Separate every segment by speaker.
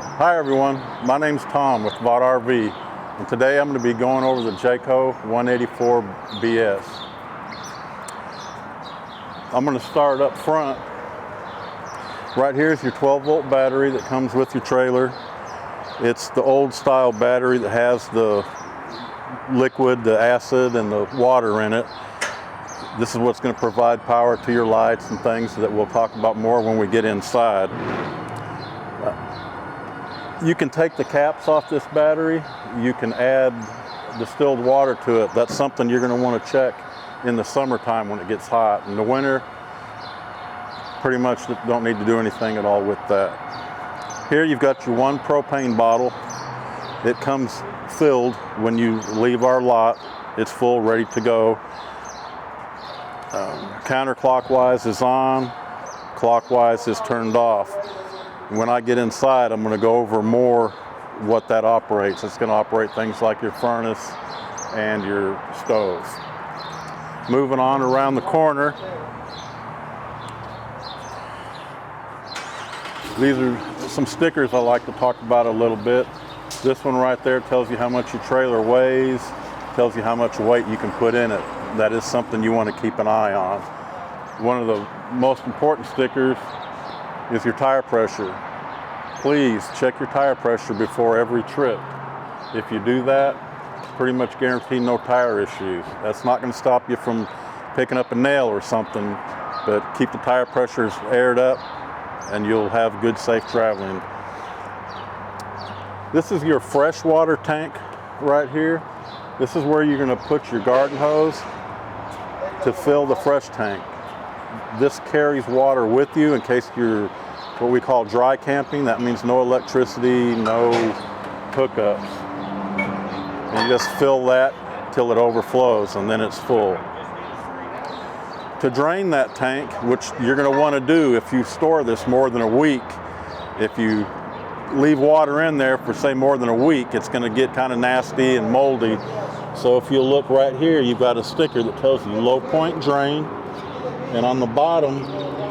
Speaker 1: Hi everyone, my name's Tom with Vaught RV, and today I'm going to be going over the Jayco 184 BS. I'm going to start up front. Right here is your 12-volt battery that comes with your trailer. It's the old style battery that has the liquid, the acid, and the water in it. This is what's going to provide power to your lights and things that we'll talk about more when we get inside. You can take the caps off this battery. You can add distilled water to it. That's something you're going to want to check in the summertime when it gets hot. In the winter, pretty much don't need to do anything at all with that. Here you've got your one propane bottle. It comes filled when you leave our lot. It's full, ready to go. Counterclockwise is on, clockwise is turned off. When I get inside, I'm going to go over more what that operates. It's going to operate things like your furnace and your stove. Moving on around the corner, these are some stickers I like to talk about a little bit. This one right there tells you how much your trailer weighs, tells you how much weight you can put in it. That is something you want to keep an eye on. One of the most important stickers is your tire pressure. Please check your tire pressure before every trip. If you do that, pretty much guarantee no tire issues. That's not going to stop you from picking up a nail or something, but keep the tire pressures aired up and you'll have good, safe traveling. This is your freshwater tank right here. This is where you're going to put your garden hose to fill the fresh tank. This carries water with you in case you're what we call dry camping. That means no electricity, no hookups. And you just fill that till it overflows and then it's full. To drain that tank, which you're going to want to do if you store this more than a week, if you leave water in there for say more than a week, it's going to get kind of nasty and moldy. So if you look right here, you've got a sticker that tells you low point drain. And on the bottom,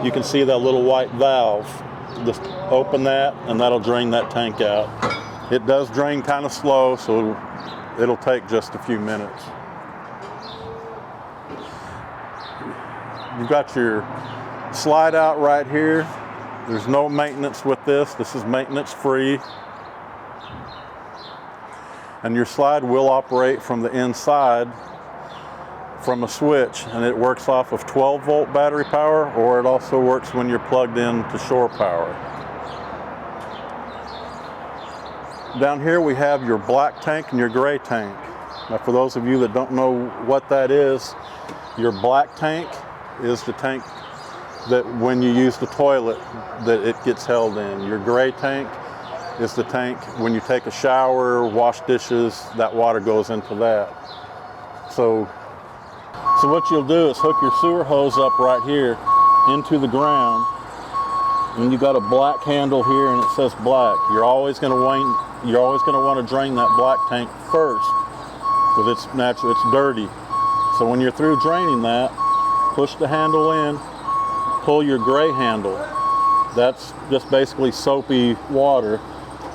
Speaker 1: you can see that little white valve. Just open that and that'll drain that tank out. It does drain kind of slow, so it'll take just a few minutes. You've got your slide out right here. There's no maintenance with this. This is maintenance free. And your slide will operate from the inside from a switch, and it works off of 12-volt battery power, or it also works when you're plugged in to shore power. Down here we have your black tank and your gray tank. Now for those of you that don't know what that is, your black tank is the tank that when you use the toilet that it gets held in. Your gray tank is the tank when you take a shower, wash dishes, that water goes into that. So what you'll do is hook your sewer hose up right here into the ground, and you got a black handle here and it says black. You're always going to want to drain that black tank first because it's natural, it's dirty. So when you're through draining that, push the handle in, pull your gray handle. That's just basically soapy water.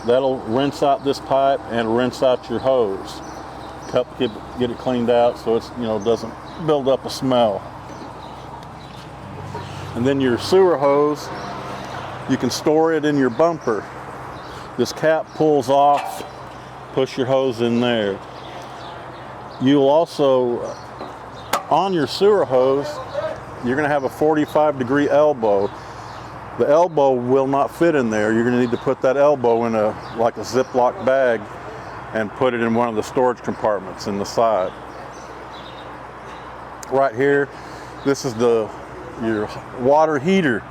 Speaker 1: That'll rinse out this pipe and rinse out your hose. Get it cleaned out so it's, doesn't build up a smell. And then your sewer hose, you can store it in your bumper. This cap pulls off, push your hose in there. You'll also, on your sewer hose, you're going to have a 45-degree elbow. The elbow will not fit in there. You're going to need to put that elbow in like a Ziploc bag and put it in one of the storage compartments in the side. Right here, this is your water heater.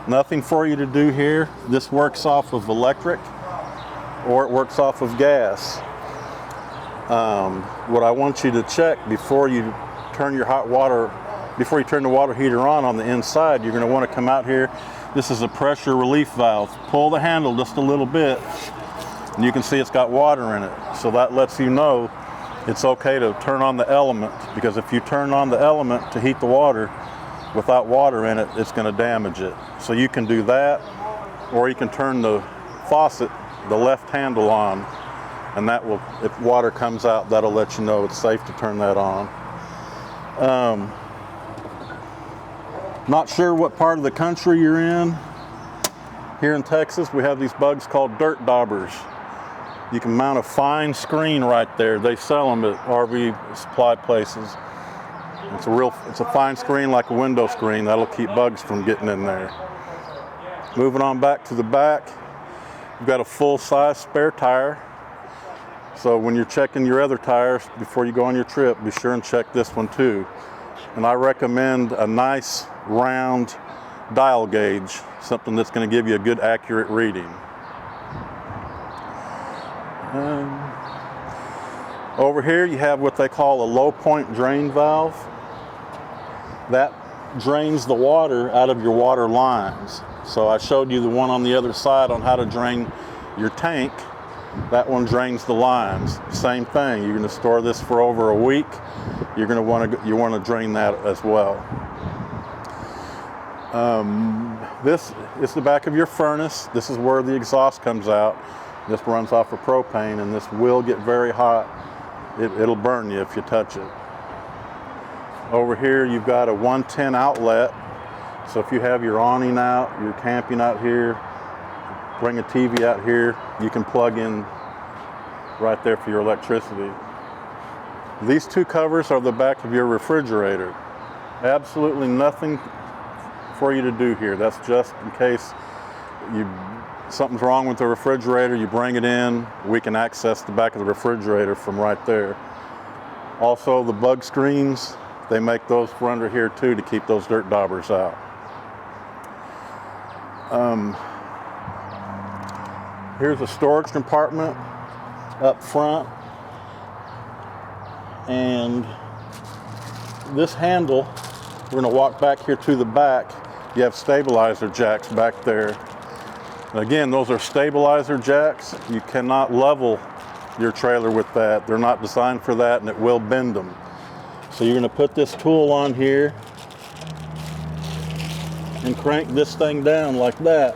Speaker 1: Nothing for you to do here. This works off of electric or it works off of gas. What I want you to check before you turn the water heater on the inside, you're going to want to come out here. This is a pressure relief valve. Pull the handle just a little bit and you can see it's got water in it. So that lets you know it's okay to turn on the element, because if you turn on the element to heat the water without water in it, it's going to damage it. So you can do that. or you can turn the faucet, the left handle on, and that will, if water comes out, that'll let you know it's safe to turn that on. Not sure what part of the country you're in. Here in Texas, we have these bugs called dirt daubers. You can mount a fine screen right there. They sell them at RV supply places. It's a fine screen like a window screen. That'll keep bugs from getting in there. Moving on back to the back, you've got a full-size spare tire. So when you're checking your other tires before you go on your trip, be sure and check this one too. And I recommend a nice round dial gauge, something that's going to give you a good accurate reading. Over here you have what they call a low point drain valve. That drains the water out of your water lines. So I showed you the one on the other side on how to drain your tank. That one drains the lines. Same thing. You're going to store this for over a week. You want to drain that as well. This is the back of your furnace. This is where the exhaust comes out. This runs off of propane, and this will get very hot. It'll burn you if you touch it. Over here you've got a 110 outlet. So if you have your awning out, you're camping out here, bring a TV out here, you can plug in right there for your electricity. These two covers are the back of your refrigerator. Absolutely nothing for you to do here. That's just in case something's wrong with the refrigerator, you bring it in, we can access the back of the refrigerator from right there. Also the bug screens, they make those for under here too to keep those dirt daubers out. Here's a storage compartment up front, and this handle, we're going to walk back here to the back. You have stabilizer jacks back there. Again, those are stabilizer jacks. You cannot level your trailer with that. They're not designed for that, and it will bend them. So you're going to put this tool on here and crank this thing down like that.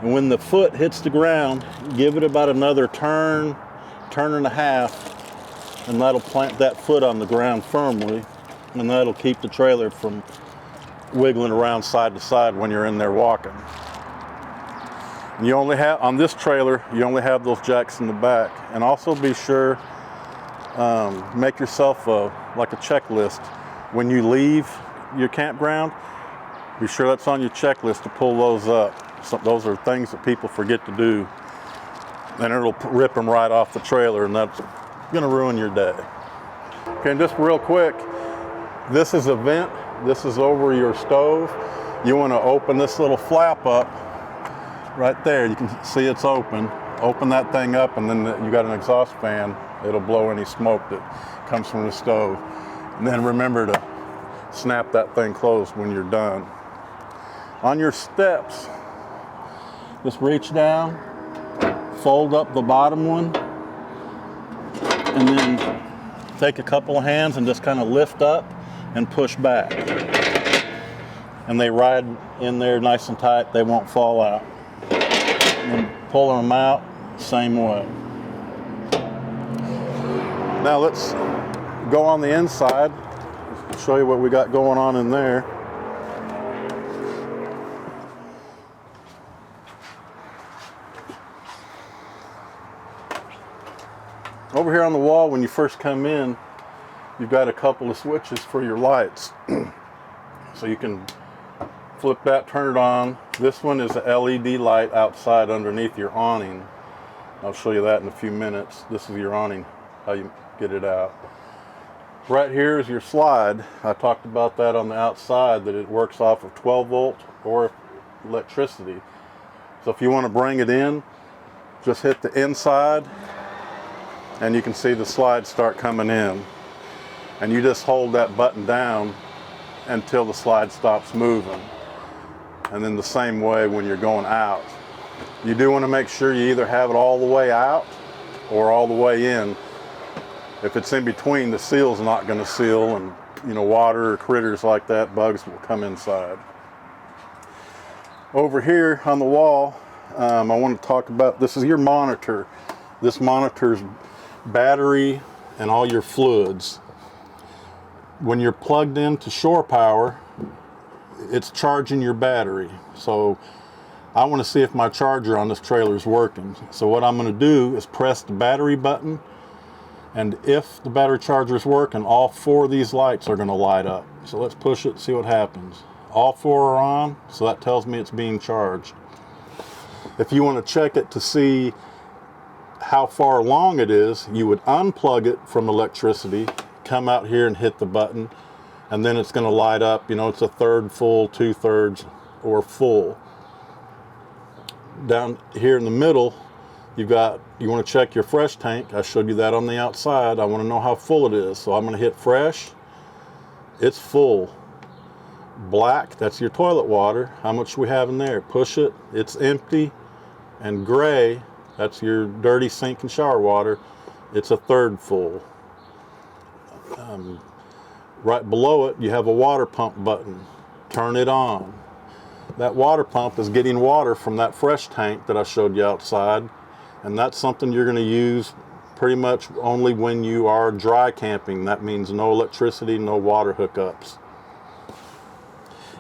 Speaker 1: And when the foot hits the ground, give it about another turn and a half, and that'll plant that foot on the ground firmly, and that'll keep the trailer from wiggling around side to side when you're in there walking. And you only have, on this trailer, you only have those jacks in the back. And also be sure, make yourself like a checklist. When you leave your campground, be sure that's on your checklist to pull those up. So those are things that people forget to do, and it'll rip them right off the trailer, and that's gonna ruin your day. Okay, and just real quick, this is a vent. This is over your stove. You wanna open this little flap up right there. You can see it's open. Open that thing up, and then you got an exhaust fan. It'll blow any smoke that comes from the stove. And then remember to snap that thing closed when you're done. On your steps, just reach down, fold up the bottom one, and then take a couple of hands and just kind of lift up and push back. And they ride in there nice and tight, they won't fall out. And pulling them out, same way. Now let's go on the inside, show you what we got going on in there. Over here on the wall, when you first come in, you've got a couple of switches for your lights. So you can flip that, turn it on. This one is a LED light outside underneath your awning. I'll show you that in a few minutes. This is your awning, how you get it out. Right here is your slide. I talked about that on the outside, that it works off of 12 volt or electricity. So if you want to bring it in, just hit the inside, and you can see the slide start coming in. And you just hold that button down until the slide stops moving. And then the same way when you're going out. You do want to make sure you either have it all the way out or all the way in. If it's in between, the seal's not going to seal, and water or critters like that, bugs will come inside. Over here on the wall, I want to talk about, this is your monitor. This monitors battery and all your fluids. When you're plugged into shore power, it's charging your battery. So I want to see if my charger on this trailer is working. So what I'm going to do is press the battery button, and if the battery charger is working, all 4 of these lights are going to light up. So let's push it, see what happens. All 4 are on, so that tells me it's being charged. If you want to check it to see how far along it is, you would unplug it from electricity, come out here and hit the button, and then it's going to light up. You know, it's a third full, 2/3, or full. Down here in the middle, you want to check your fresh tank. I showed you that on the outside. I want to know how full it is. So I'm going to hit fresh. It's full. Black, that's your toilet water. How much we have in there? Push it, it's empty. And gray, that's your dirty sink and shower water. It's a third full. Right below it, you have a water pump button. Turn it on. That water pump is getting water from that fresh tank that I showed you outside. And that's something you're going to use pretty much only when you are dry camping. That means no electricity, no water hookups.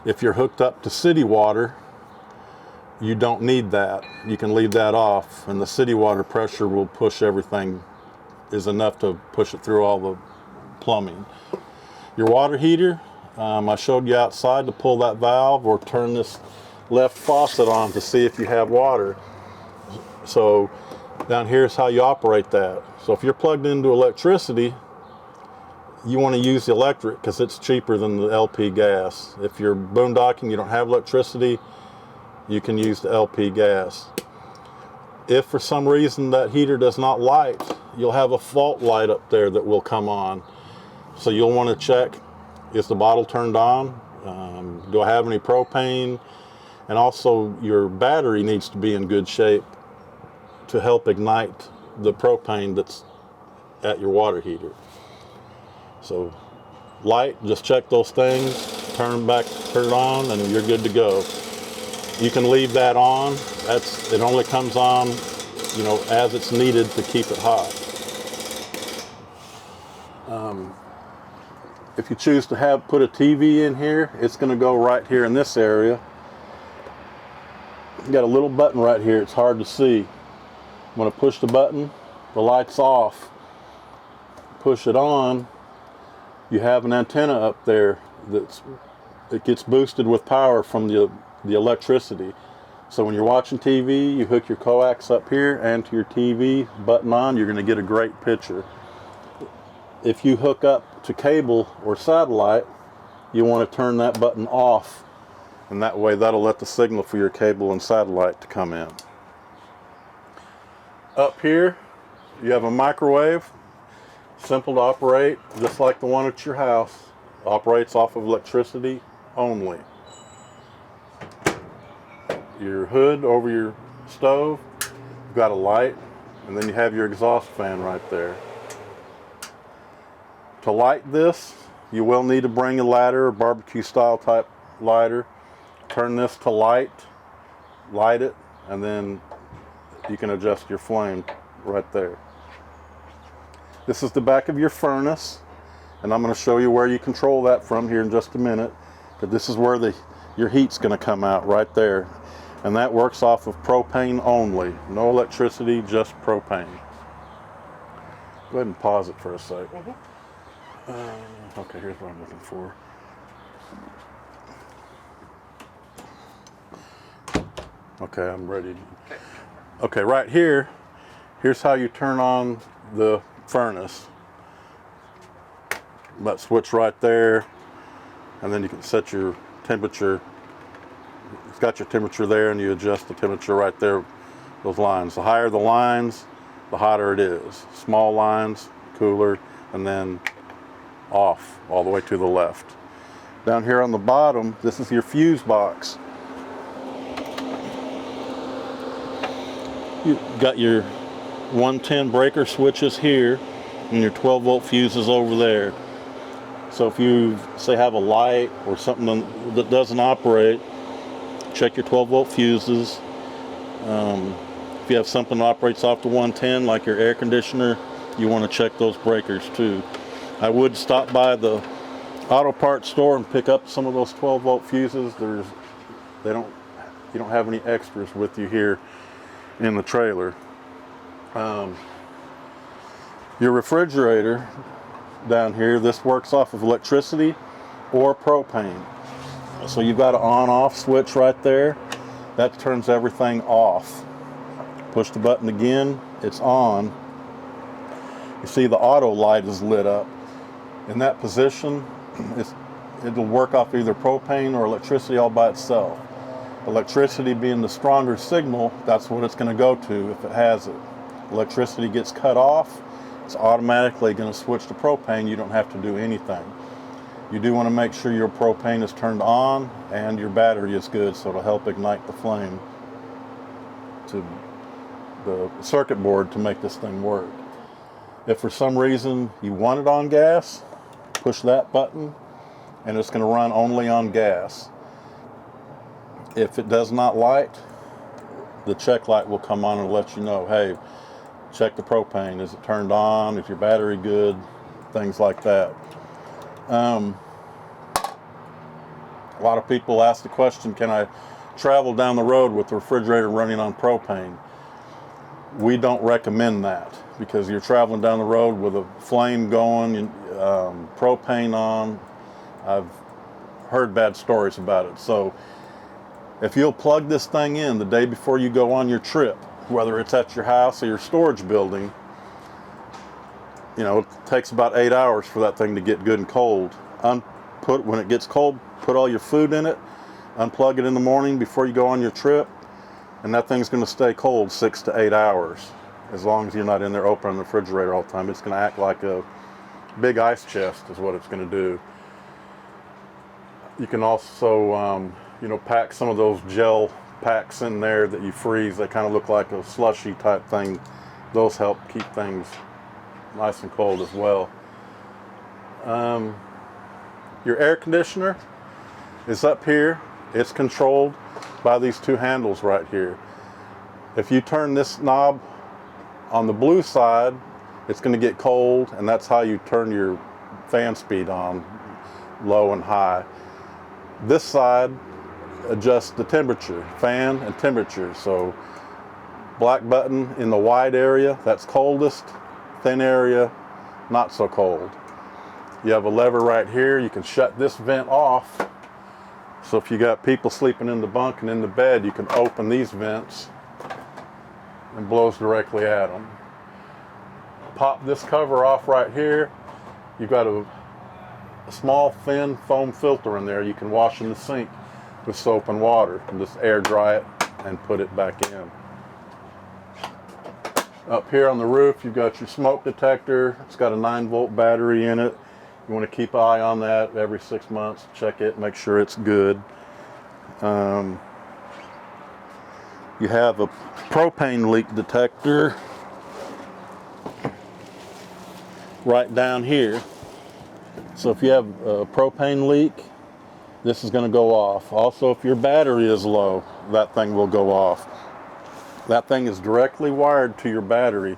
Speaker 1: If you're hooked up to city water, you don't need that. You can leave that off, and the city water pressure will push everything, is enough to push it through all the plumbing. Your water heater, I showed you outside to pull that valve or turn this left faucet on to see if you have water. So down here is how you operate that. So if you're plugged into electricity, you want to use the electric because it's cheaper than the LP gas. If you're boondocking, you don't have electricity, you can use the LP gas. If for some reason that heater does not light, you'll have a fault light up there that will come on. So you'll want to check, is the bottle turned on? Do I have any propane? And also your battery needs to be in good shape to help ignite the propane that's at your water heater. So light, just check those things, turn it on, and you're good to go. You can leave that on. It only comes on, you know, as it's needed to keep it hot. If you choose to put a TV in here, it's going to go right here in this area. You got a little button right here. It's hard to see. I'm going to push the button. The light's off. Push it on. You have an antenna up there that gets boosted with power from the electricity. So when you're watching TV, you hook your coax up here and to your TV button on, you're going to get a great picture. If you hook up to cable or satellite, you want to turn that button off, and that way that'll let the signal for your cable and satellite to come in. Up here, you have a microwave. Simple to operate, just like the one at your house. Operates off of electricity only. Your hood over your stove, you've got a light, and then you have your exhaust fan right there. To light this, you will need to bring a ladder, a barbecue style type lighter. Turn this to light it, and then you can adjust your flame right there. This is the back of your furnace, and I'm going to show you where you control that from here in just a minute. But this is where your heat's going to come out right there, and that works off of propane only. No electricity, just propane. Go ahead and pause it for a sec. Okay, here's what I'm looking for. Okay, I'm ready. Okay, right here, here's how you turn on the furnace. That switch right there, and then you can set your temperature. It's got your temperature there, and you adjust the temperature right there, those lines. The higher the lines, the hotter it is. Small lines, cooler, and then off all the way to the left. Down here on the bottom, this is your fuse box. You've got your 110 breaker switches here, and your 12 volt fuses over there. So if you say have a light or something that doesn't operate, check your 12-volt fuses. If you have something that operates off the 110, like your air conditioner, you want to check those breakers too. I would stop by the auto parts store and pick up some of those 12-volt fuses. You don't have any extras with you here in the trailer. Your refrigerator down here, this works off of electricity or propane. So you've got an on-off switch right there. That turns everything off. Push the button again, it's on. You see the auto light is lit up. In that position, it'll work off either propane or electricity all by itself. Electricity being the stronger signal, that's what it's going to go to if it has it. Electricity gets cut off, it's automatically going to switch to propane. You don't have to do anything. You do want to make sure your propane is turned on and your battery is good, so it'll help ignite the flame to the circuit board to make this thing work. If for some reason you want it on gas, push that button and it's going to run only on gas. If it does not light, the check light will come on and let you know, hey, check the propane. Is it turned on? Is your battery good? Things like that. A lot of people ask the question, can I travel down the road with the refrigerator running on propane? We don't recommend that because you're traveling down the road with a flame going, propane on. I've heard bad stories about it. So if you'll plug this thing in the day before you go on your trip, whether it's at your house or your storage building, it takes about 8 hours for that thing to get good and cold. When it gets cold, put all your food in it, unplug it in the morning before you go on your trip, and that thing's going to stay cold 6 to 8 hours. As long as you're not in there opening the refrigerator all the time. It's going to act like a big ice chest is what it's going to do. You can also pack some of those gel packs in there that you freeze. They kind of look like a slushy type thing. Those help keep things nice and cold as well. Your air conditioner is up here. It's controlled by these two handles right here. If you turn this knob on the blue side, it's going to get cold, and that's how you turn your fan speed on, low and high. This side adjusts the temperature, fan and temperature. So black button in the wide area, that's coldest. Thin area, not so cold. You have a lever right here. You can shut this vent off. So if you got people sleeping in the bunk and in the bed, you can open these vents and blows directly at them. Pop this cover off right here. You've got a small thin foam filter in there. You can wash in the sink with soap and water and just air dry it and put it back in. Up here on the roof, you've got your smoke detector. It's got a 9-volt battery in it. You want to keep an eye on that every 6 months. Check it, make sure it's good. You have a propane leak detector right down here. So if you have a propane leak, this is going to go off. Also, if your battery is low, that thing will go off. That thing is directly wired to your battery.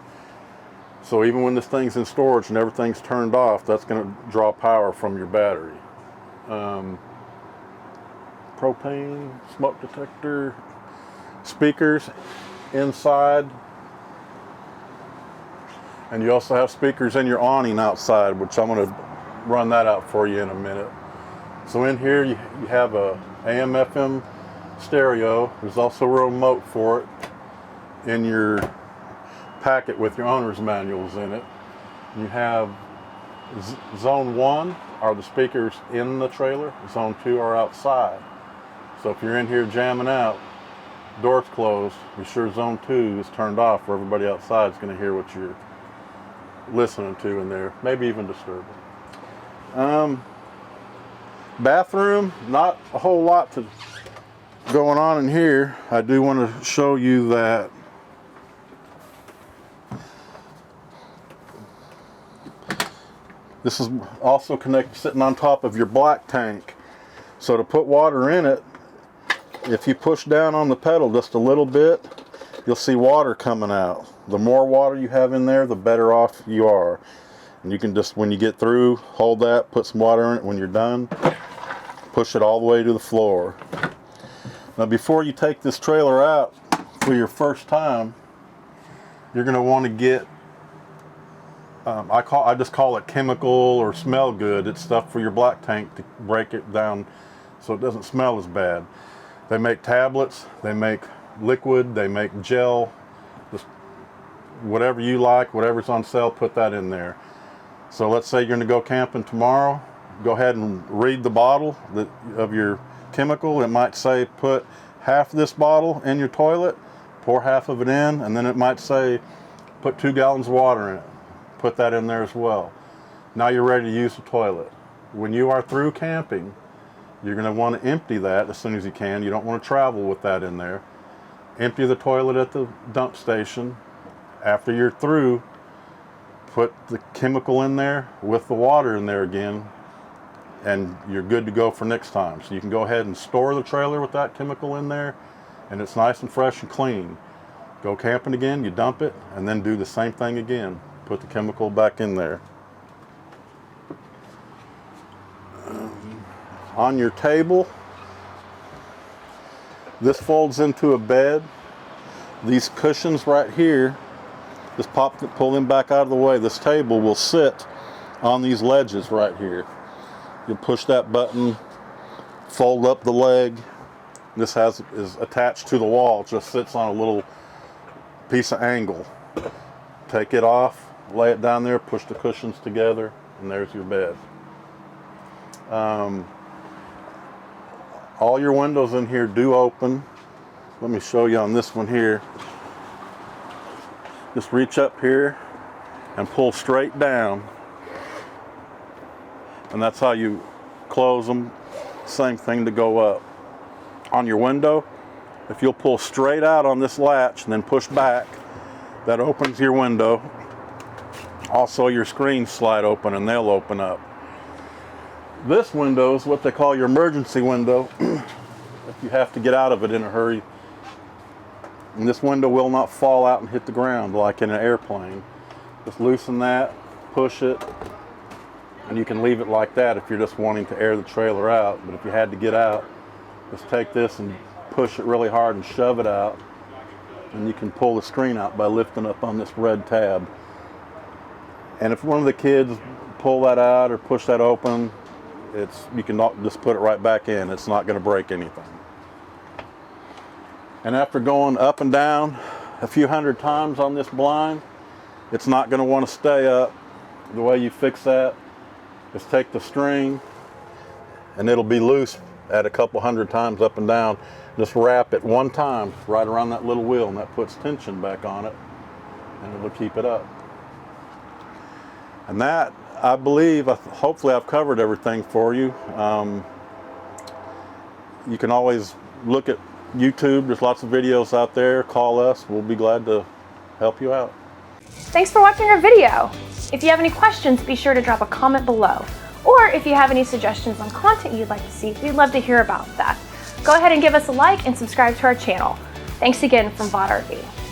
Speaker 1: So even when this thing's in storage and everything's turned off, that's going to draw power from your battery. Propane, smoke detector, speakers inside. And you also have speakers in your awning outside, which I'm going to run that out for you in a minute. So in here you have a AM/FM stereo. There's also a remote for it in your packet with your owner's manuals in it. You have zone 1 are the speakers in the trailer. Zone 2 are outside. So if you're in here jamming out, doors closed, be sure zone 2 is turned off, where everybody outside is going to hear what you're listening to in there, maybe even disturbing. Bathroom, not a whole lot going on in here. I do want to show you that this is also connected, sitting on top of your black tank. So to put water in it, if you push down on the pedal just a little bit, you'll see water coming out. The more water you have in there, the better off you are. And you can just, when you get through, hold that, put some water in it. When you're done, push it all the way to the floor. Now before you take this trailer out for your first time, you're going to want to get, I just call it chemical or smell good. It's stuff for your black tank to break it down so it doesn't smell as bad. They make tablets, they make liquid, they make gel, just whatever you like, whatever's on sale, put that in there. So let's say you're going to go camping tomorrow, go ahead and read the bottle of your chemical. It might say put half this bottle in your toilet, pour half of it in, and then it might say put 2 gallons of water in it. Put that in there as well. Now you're ready to use the toilet. When you are through camping, you're going to want to empty that as soon as you can. You don't want to travel with that in there. Empty the toilet at the dump station. After you're through, put the chemical in there with the water in there again, and you're good to go for next time. So you can go ahead and store the trailer with that chemical in there, and it's nice and fresh and clean. Go camping again, you dump it, and then do the same thing again. Put the chemical back in there. On your table, this folds into a bed. These cushions right here, just pull them back out of the way. This table will sit on these ledges right here. You'll push that button, fold up the leg. This is attached to the wall. It just sits on a little piece of angle. Take it off, lay it down there, push the cushions together, and there's your bed. All your windows in here do open. Let me show you on this one here. Just reach up here and pull straight down. And that's how you close them. Same thing to go up. On your window, if you'll pull straight out on this latch and then push back, that opens your window. Also, your screens slide open and they'll open up. This window is what they call your emergency window. If you have to get out of it in a hurry. And this window will not fall out and hit the ground like in an airplane. Just loosen that, push it, and you can leave it like that if you're just wanting to air the trailer out. But if you had to get out, just take this and push it really hard and shove it out. And you can pull the screen out by lifting up on this red tab. And if one of the kids pull that out or push that open, you can just put it right back in. It's not going to break anything. And after going up and down a few hundred times on this blind, it's not going to want to stay up. The way you fix that is take the string, and it'll be loose at a couple hundred times up and down. Just wrap it one time right around that little wheel, and that puts tension back on it, and it'll keep it up. And that, I believe, hopefully I've covered everything for you. You can always look at YouTube. There's lots of videos out there. Call us. We'll be glad to help you out.
Speaker 2: Thanks for watching our video. If you have any questions, be sure to drop a comment below. Or if you have any suggestions on content you'd like to see, we'd love to hear about that. Go ahead and give us a like and subscribe to our channel. Thanks again from VOD RV.